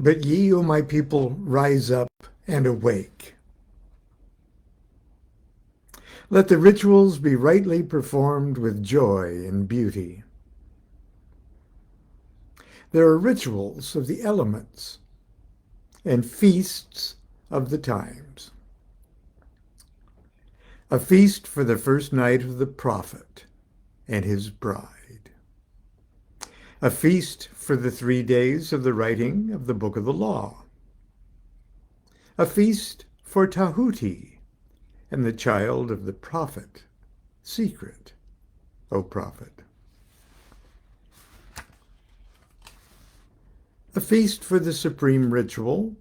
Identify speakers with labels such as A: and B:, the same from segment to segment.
A: But ye, O my people, rise up and awake. Let the rituals be rightly performed with joy and beauty. There are rituals of the elements and feasts of the times. A feast for the first night of the prophet and his bride. A feast for the 3 days of the writing of the book of the law. A feast for Tahuti and the child of the prophet, secret, O prophet. A feast for the supreme ritual,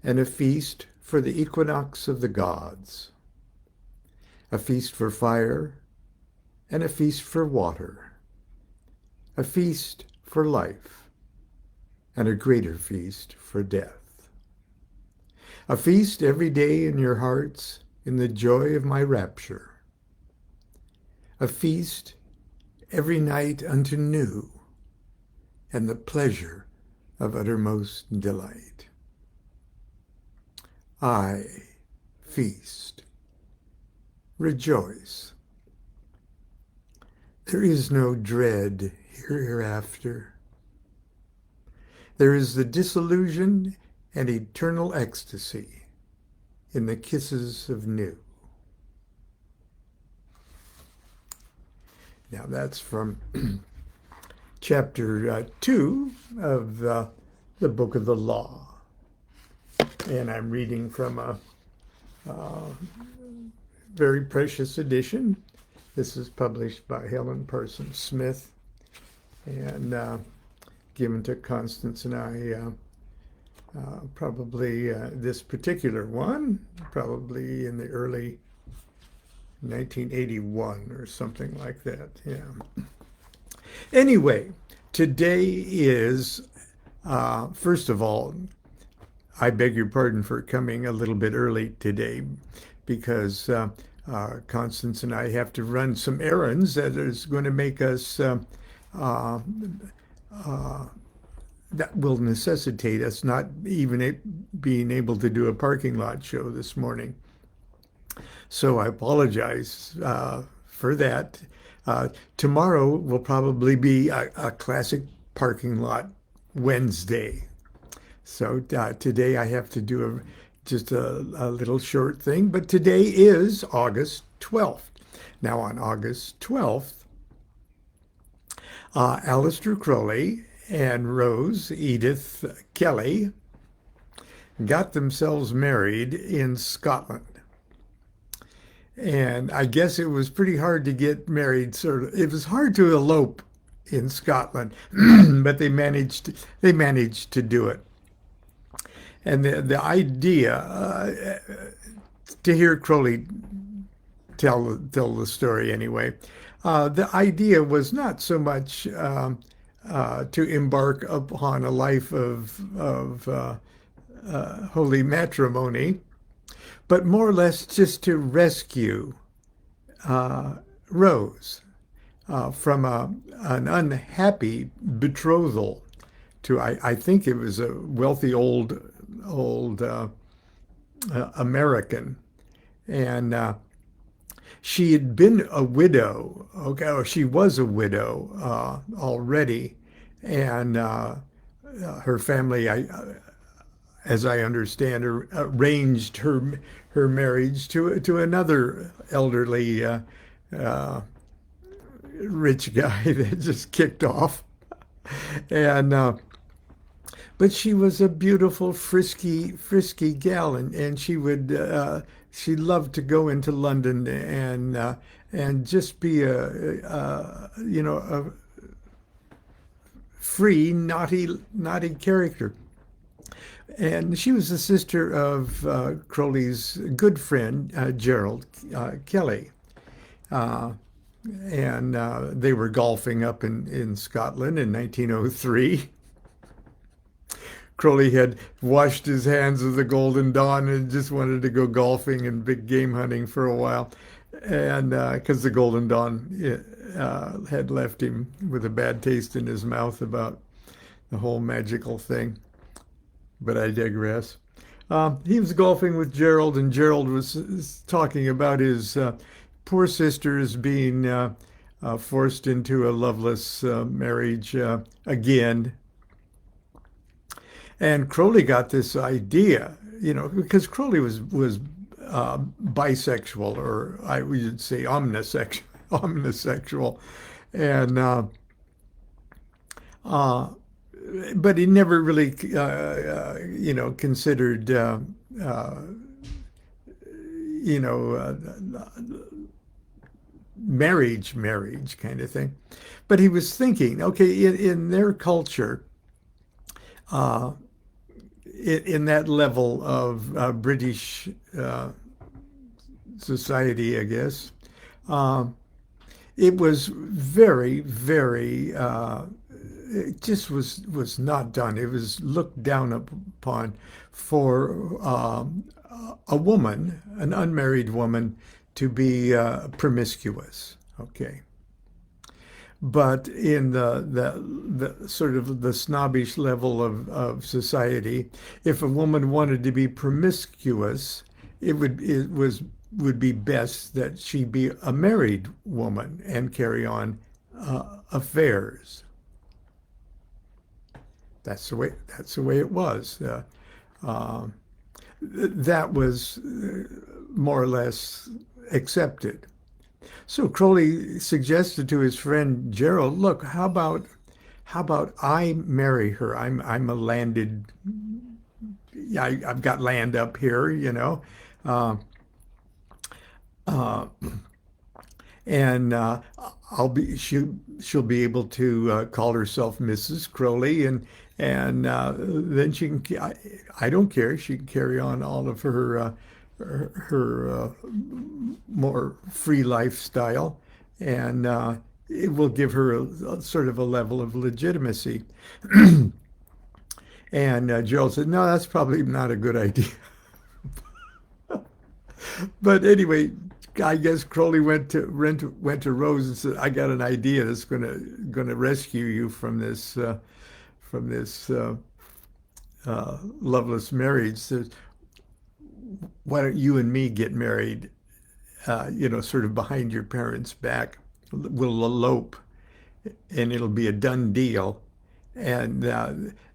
A: and a feast for the equinox of the gods. A feast for fire, and a feast for water. A feast for life, and a greater feast for death. A feast every day in your hearts in the joy of my rapture. A feast every night unto new, and the pleasure of uttermost delight. I feast. Rejoice. There is no dread hereafter. There is the disillusion and eternal ecstasy in the kisses of new. Now that's from chapter 2 of the Book of the Law. And I'm reading from a very precious edition. This is published by Helen Parsons Smith and given to Constance and I probably this particular one, probably in the early 1981 or something like that. Yeah. Anyway, today is, first of all, I beg your pardon for coming a little bit early today because Constance and I have to run some errands that is going to make us, that will necessitate us not even being able to do a parking lot show this morning. So I apologize for that. Tomorrow will probably be a classic parking lot Wednesday. So today I have to do just a little short thing, but today is August 12th. Now on August 12th, Aleister Crowley and Rose Edith Kelly got themselves married in Scotland. And I guess it was pretty hard to get married. It was hard to elope in Scotland, but they managed to do it. And the idea, to hear Crowley tell the story anyway, the idea was not so much to embark upon a life of holy matrimony, but more or less just to rescue Rose from an unhappy betrothal to, I think it was a wealthy old American. And she had been a widow, okay, or she was a widow already. And her family, as I understand, arranged her marriage to another elderly rich guy that just kicked off. And but she was a beautiful, frisky gal, and she loved to go into London and just be a free, naughty character. And she was the sister of Crowley's good friend, Gerald Kelly. And they were golfing up in Scotland in 1903. Crowley had washed his hands of the Golden Dawn and just wanted to go golfing and big game hunting for a while. And because the Golden Dawn had left him with a bad taste in his mouth about the whole magical thing. but I digress. He was golfing with Gerald, and Gerald was talking about his poor sisters being forced into a loveless marriage again. And Crowley got this idea, because Crowley was bisexual, or I would say omnisexual, omnisexual, and uh, but he never really, considered, uh, you know, marriage kind of thing. But he was thinking, okay, in their culture, uh, in that level of British society, I guess, um, it was very, very, it just was not done. It was looked down upon for a woman, an unmarried woman, to be promiscuous. Okay. But in the sort of the snobbish level of society, if a woman wanted to be promiscuous, it would be best that she be a married woman and carry on affairs. That's the way it was. Uh, that was more or less accepted. So Crowley suggested to his friend Gerald, "Look, how about I marry her? I'm a landed. I've got land up here, uh, uh, and she'll be able to call herself Mrs. Crowley, and then she can. I don't care. She can carry on all of her more free lifestyle, and it will give her a sort of a level of legitimacy." And Gerald said, "No, that's probably not a good idea." But anyway, I guess Crowley went to Rose and said, "I got an idea that's gonna rescue you from this loveless marriage. Says, why don't you and me get married? Sort of behind your parents' back. We'll elope, and it'll be a done deal. And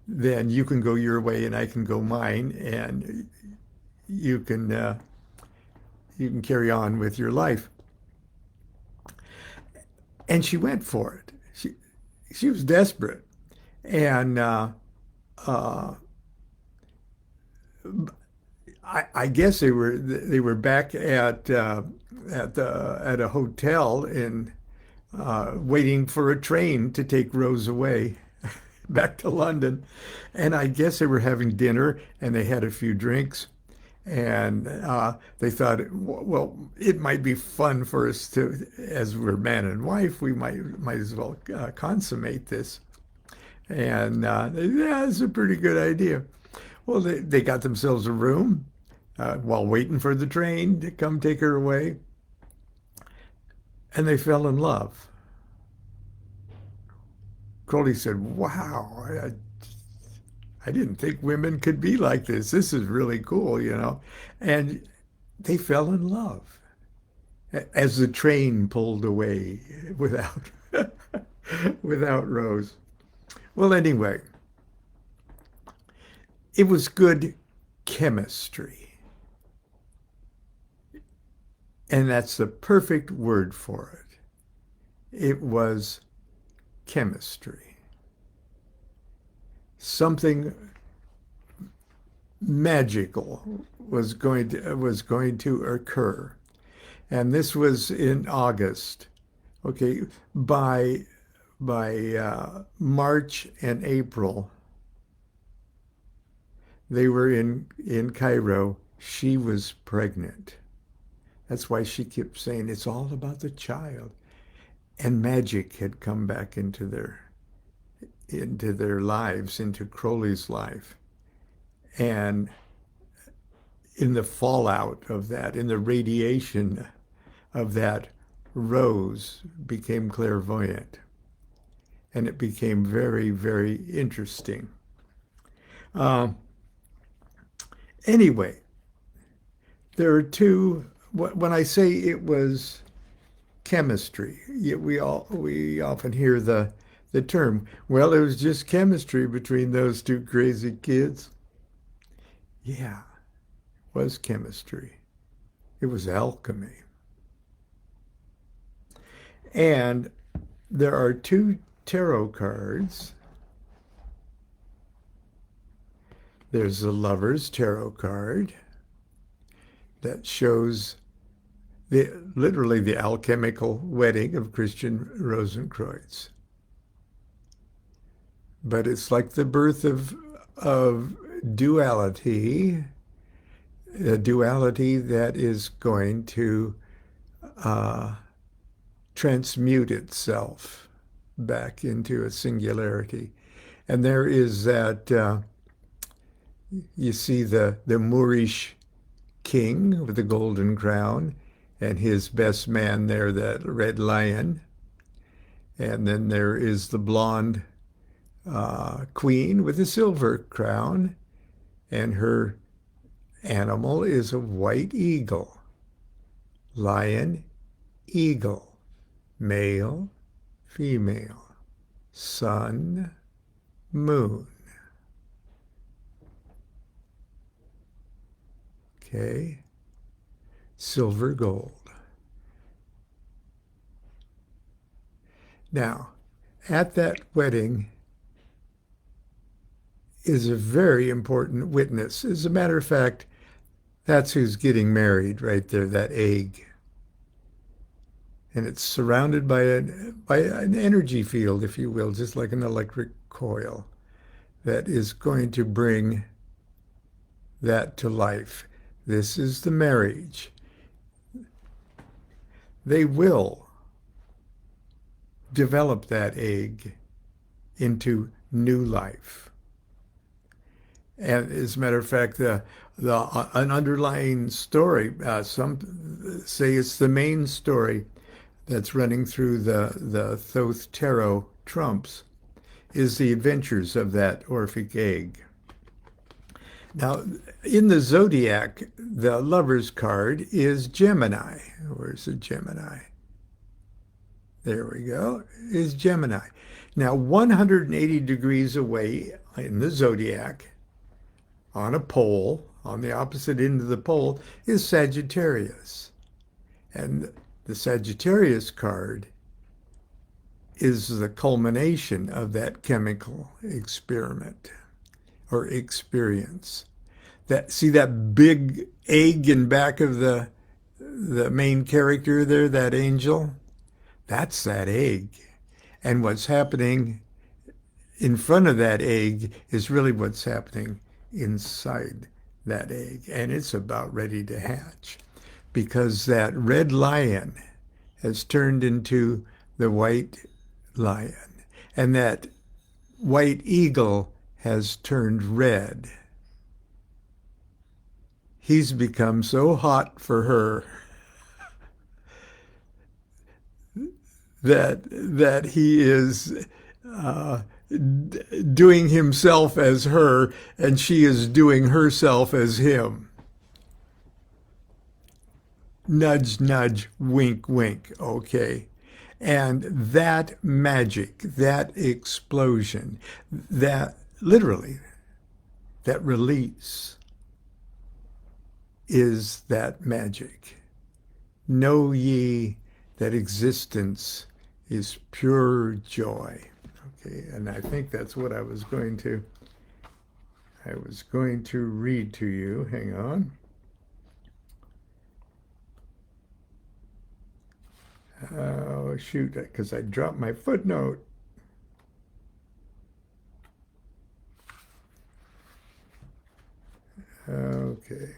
A: then you can go your way, and I can go mine, and you can uh, you can carry on with your life." And she went for it. She was desperate, and uh, I guess they were back at a hotel in waiting for a train to take Rose away back to London. And I guess they were having dinner and they had a few drinks. And they thought, well, it might be fun for us to, as we're man and wife, we might as well consummate this. And yeah, it's a pretty good idea. Well, they got themselves a room while waiting for the train to come take her away, and they fell in love. Crowley said, "Wow, I didn't think women could be like this. This is really cool." And they fell in love as the train pulled away without without Rose. Well, anyway, it was good chemistry, and that's the perfect word for it. It was chemistry. Something magical was going to occur, and this was in August. Okay, by March and April, they were in Cairo. She was pregnant. That's why she kept saying it's all about the child. And magic had come back into their lives, into Crowley's life. And in the fallout of that, in the radiation of that, Rose became clairvoyant. And it became very, very interesting. Uh, Anyway, there are two. When I say it was chemistry, we often hear the term. Well, it was just chemistry between those two crazy kids. Yeah, it was chemistry. It was alchemy. And there are two tarot cards. There's the Lover's Tarot card that shows literally the alchemical wedding of Christian Rosenkreuz. But it's like the birth of duality, a duality that is going to transmute itself back into a singularity. And there is that, you see the Moorish king with the golden crown and his best man there, that red lion. And then there is the blonde queen with a silver crown, and her animal is a white eagle. Lion, eagle, male, female, sun, moon. Okay, silver, gold. Now, at that wedding is a very important witness. As a matter of fact, that's who's getting married right there, that egg. And it's surrounded by an energy field, if you will, just like an electric coil that is going to bring that to life. This is the marriage. They will develop that egg into new life. And as a matter of fact, an underlying story, some say it's the main story that's running through the Thoth Tarot trumps, is the adventures of that Orphic egg. Now, in the zodiac, the Lover's card is Gemini. Where's the Gemini? There we go, is Gemini. Now, 180 degrees away in the zodiac, on a pole, on the opposite end of the pole, is Sagittarius. And the Sagittarius card is the culmination of that chemical experiment or experience. See that big egg in back of the main character there, that angel? That's that egg. And what's happening in front of that egg is really what's happening inside that egg. And it's about ready to hatch, because that red lion has turned into the white lion, and that white eagle has turned red. He's become so hot for her that he is doing himself as her, and she is doing herself as him. Nudge, nudge, wink, wink, okay? And that magic, that explosion, that literally, that release is that magic. Know ye that existence is pure joy. Okay, and I think that's what I was going to read to you. Hang on. Oh, shoot, because I dropped my footnote. Okay.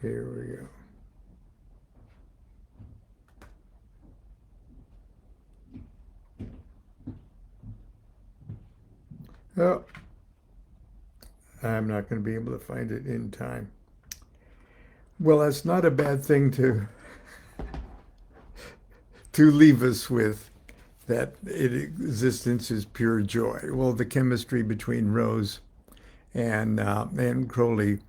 A: Here we go. Oh, I'm not going to be able to find it in time. Well, that's not a bad thing to leave us with. that existence is pure joy. Well, the chemistry between Rose and Crowley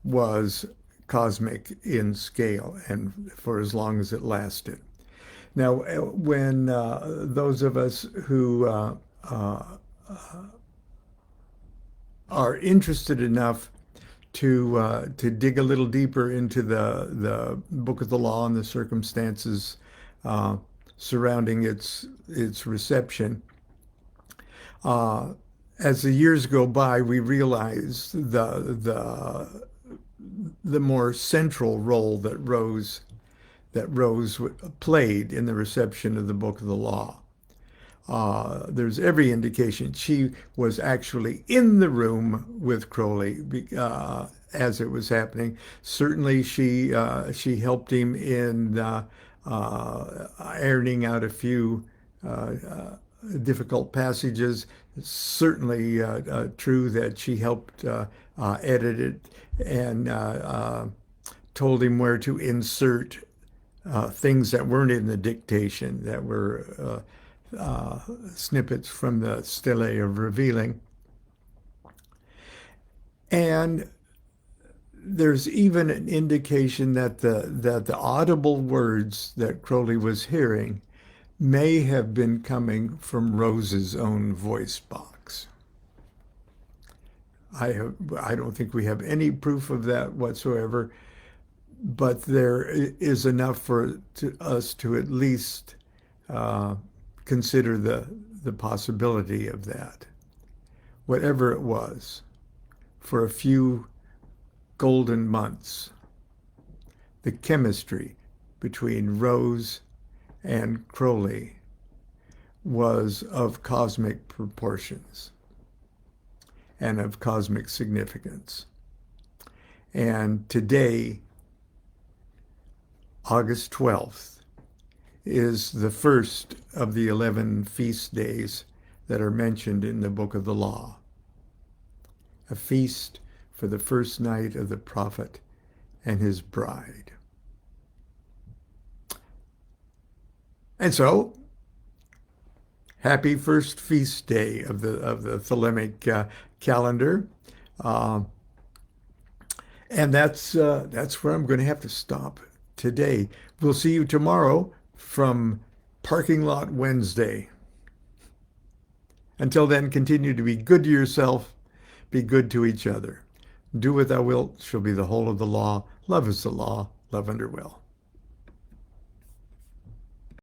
A: was cosmic in scale, and for as long as it lasted. Now, when those of us who uh, are interested enough to dig a little deeper into the Book of the Law and the circumstances uh, surrounding its reception, uh, as the years go by, we realize the more central role that Rose played in the reception of the Book of the Law. There's every indication she was actually in the room with Crowley as it was happening. Certainly, she helped him in ironing out a few difficult passages. Certainly true that she helped edit it and told him where to insert things that weren't in the dictation, that were snippets from the Stele of Revealing. And there's even an indication that the audible words that Crowley was hearing may have been coming from Rose's own voice box. I don't think we have any proof of that whatsoever, but there is enough for us to at least consider the possibility of that. Whatever it was, for a few golden months, the chemistry between Rose and Crowley was of cosmic proportions and of cosmic significance. And today, August 12th, is the first of the 11 feast days that are mentioned in the Book of the Law. A feast for the first night of the prophet and his bride. And so, happy first feast day of the Thelemic calendar. And that's where I'm going to have to stop today. We'll see you tomorrow from Parking Lot Wednesday. Until then, continue to be good to yourself, be good to each other. Do what thou wilt shall be the whole of the law. Love is the law, love under will.